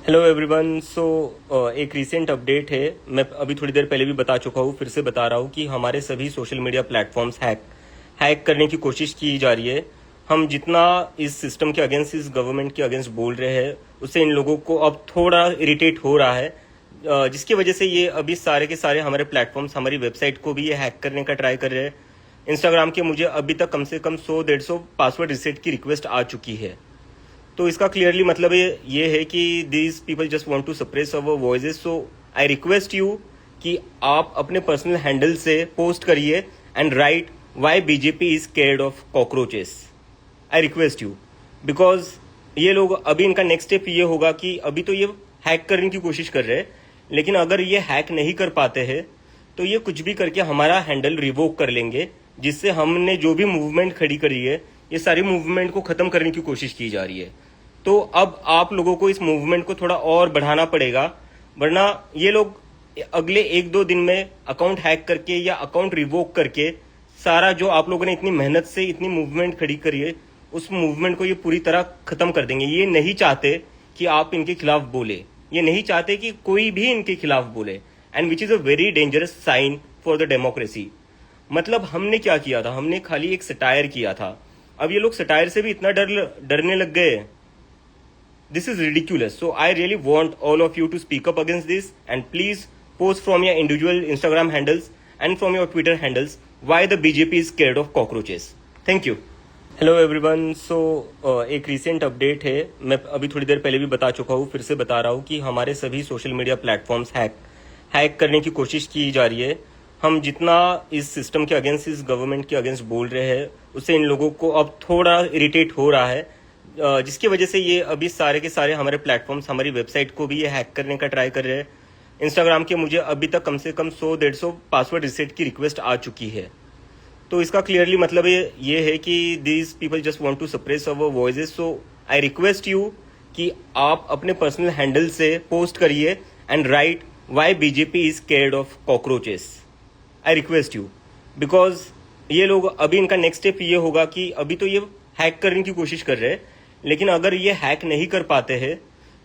Hello everyone. एक recent update है। मैं अभी थोड़ी देर पहले भी बता चुका हूँ, फिर से बता रहा हूँ कि हमारे सभी सोशल मीडिया प्लेटफॉर्म्स हैक करने की कोशिश की जा रही है। हम जितना इस सिस्टम के अगेंस्ट, इस गवर्नमेंट के अगेंस्ट बोल रहे हैं, उससे इन लोगों को अब थोड़ा इरिटेट हो रहा है, जिसकी वजह से ये अभी सारे के सारे हमारे प्लेटफॉर्म्स, हमारी वेबसाइट को भी ये हैक करने का ट्राई कर रहे हैं। इंस्टाग्राम के मुझे अभी तक कम से कम 100-150 पासवर्ड रिसेट की रिक्वेस्ट आ चुकी है। तो इसका क्लियरली मतलब ये है कि these people just want to suppress our voices. So I request you कि आप अपने पर्सनल हैंडल से पोस्ट करिए and write why BJP is scared of cockroaches. I request you, because ये लोग अभी इनका नेक्स्ट स्टेप ये होगा कि अभी तो ये हैक करने की कोशिश कर रहे हैं, लेकिन अगर ये हैक नहीं कर पाते हैं तो ये कुछ भी करके हमारा हैंडल रिवोक कर लेंगे, जिससे हमने जो भी मूवमेंट खड़ी करी है, ये सारी मूवमेंट को खत्म करने की कोशिश की जा रही है। तो अब आप लोगों को इस मूवमेंट को थोड़ा और बढ़ाना पड़ेगा, वरना ये लोग अगले 1-2 दिन में अकाउंट हैक करके या अकाउंट रिवोक करके सारा जो आप लोगों ने इतनी मेहनत से इतनी मूवमेंट खड़ी करी है, उस मूवमेंट को ये पूरी तरह खत्म कर देंगे। ये नहीं चाहते कि आप इनके खिलाफ बोले, ये नहीं चाहते कि कोई भी इनके खिलाफ बोले, and which is a very dangerous sign for the democracy. मतलब हमने क्या किया था, हमने खाली एक सटायर किया था, अब ये लोग सटायर से भी इतना डरने लग गए। This is ridiculous. So I really want all of you to speak up against this, and please post from your individual Instagram handles and from your Twitter handles why the BJP is scared of cockroaches. Thank you. Hello everyone. एक recent update है। मैं अभी थोड़ी देर पहले भी बता चुका हूँ, फिर से बता रहा हूँ कि हमारे सभी सोशल मीडिया प्लेटफॉर्म्स हैक करने की कोशिश की जा रही है। हम जितना इस सिस्टम के अगेंस्ट, इस गवर्नमेंट के अगेंस्ट बोल रहे हैं, उससे इन लोगों को अब थोड़ा इरिटेट हो रहा है, जिसकी वजह से ये अभी सारे के सारे हमारे प्लेटफॉर्म्स, हमारी वेबसाइट को भी ये हैक करने का ट्राई कर रहे हैं। इंस्टाग्राम के मुझे अभी तक कम से कम 100-150 पासवर्ड रिसेट की रिक्वेस्ट आ चुकी है। तो इसका क्लियरली मतलब ये है कि these people just want to suppress our voices. So I request you कि आप अपने पर्सनल हैंडल से पोस्ट करिए and write why BJP is scared of cockroaches. I request you, because ये लोग अभी इनका नेक्स्ट स्टेप ये होगा कि अभी तो ये हैक करने की कोशिश कर रहे हैं, लेकिन अगर ये हैक नहीं कर पाते हैं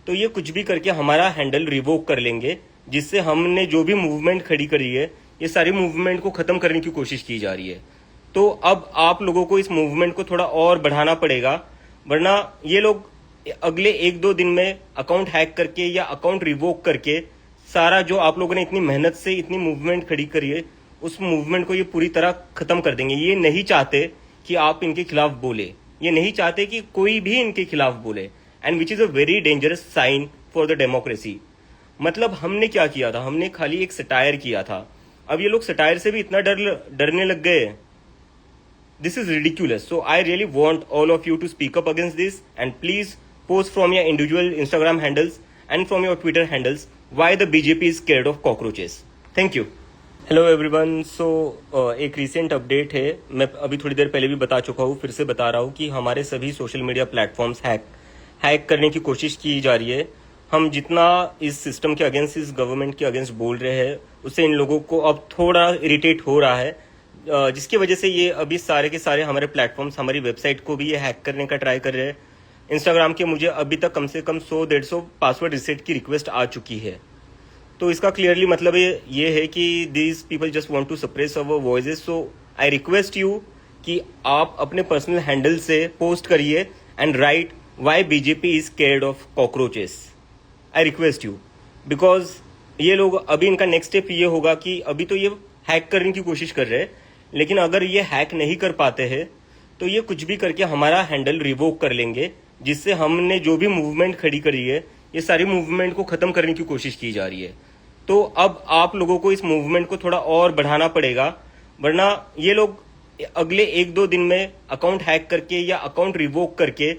तो ये कुछ भी करके हमारा हैंडल रिवोक कर लेंगे, जिससे हमने जो भी मूवमेंट खड़ी करी है, ये सारी मूवमेंट को खत्म करने की कोशिश की जा रही है। तो अब आप लोगों को इस मूवमेंट को थोड़ा और बढ़ाना पड़ेगा, वरना ये लोग अगले 1-2 दिन में अकाउंट हैक करके या अकाउंट रिवोक करके सारा जो आप लोगों ने इतनी मेहनत से इतनी मूवमेंट खड़ी करी है, उस मूवमेंट को ये पूरी तरह खत्म कर देंगे। ये नहीं चाहते कि आप इनके खिलाफ बोले, ये नहीं चाहते कि कोई भी इनके खिलाफ बोले, and which is a very dangerous sign for the democracy. मतलब हमने क्या किया था, हमने खाली एक सटायर किया था, अब ये लोग सटायर से भी इतना डरने लग गए। This is ridiculous. So I really want all of you to speak up against this, and please post from your individual Instagram handles and from your Twitter handles why the BJP is scared of cockroaches. Thank you. Hello everyone. एक recent update है। मैं अभी थोड़ी देर पहले भी बता चुका हूँ, फिर से बता रहा हूँ कि हमारे सभी सोशल मीडिया प्लेटफॉर्म्स हैक करने की कोशिश की जा रही है। हम जितना इस सिस्टम के अगेंस्ट, इस गवर्नमेंट के अगेंस्ट बोल रहे हैं, उससे इन लोगों को अब थोड़ा इरिटेट हो रहा है, जिसकी वजह से ये अभी सारे के सारे हमारे प्लेटफॉर्म्स, हमारी वेबसाइट को भी ये हैक करने का ट्राई कर रहे हैं। इंस्टाग्राम के मुझे अभी तक कम से कम 100-150 पासवर्ड रिसेट की रिक्वेस्ट आ चुकी है। तो इसका क्लियरली मतलब ये है कि these people just want to suppress our voices. So I request you कि आप अपने पर्सनल हैंडल से पोस्ट करिए and write why BJP is scared of cockroaches. I request you, because ये लोग अभी इनका नेक्स्ट स्टेप ये होगा कि अभी तो ये हैक करने की कोशिश कर रहे हैं, लेकिन अगर ये हैक नहीं कर पाते हैं तो ये कुछ भी करके हमारा हैंडल रिवोक कर लेंगे, जिससे हमने जो भी मूवमेंट खड़ी करी है, ये सारी मूवमेंट को खत्म करने की कोशिश की जा रही है। तो अब आप लोगों को इस मूवमेंट को थोड़ा और बढ़ाना पड़ेगा, वरना ये लोग अगले 1-2 दिन में अकाउंट हैक करके या अकाउंट रिवोक करके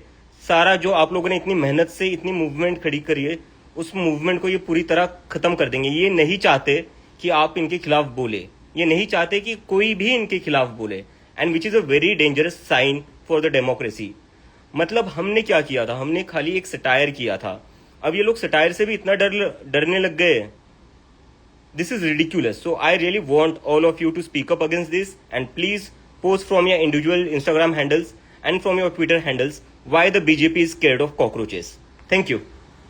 सारा जो आप लोगों ने इतनी मेहनत से इतनी मूवमेंट खड़ी करी है, उस मूवमेंट को ये पूरी तरह खत्म कर देंगे। ये नहीं चाहते कि आप इनके खिलाफ बोले, ये नहीं चाहते कि कोई भी इनके खिलाफ बोले, and which is a very dangerous sign for the democracy. मतलब हमने क्या किया था, हमने खाली एक सटायर किया था, अब ये लोग सटायर से भी इतना डरने लग गए। This is ridiculous. So I really want all of you to speak up against this, and please post from your individual Instagram handles and from your Twitter handles why the BJP is scared of cockroaches. Thank you.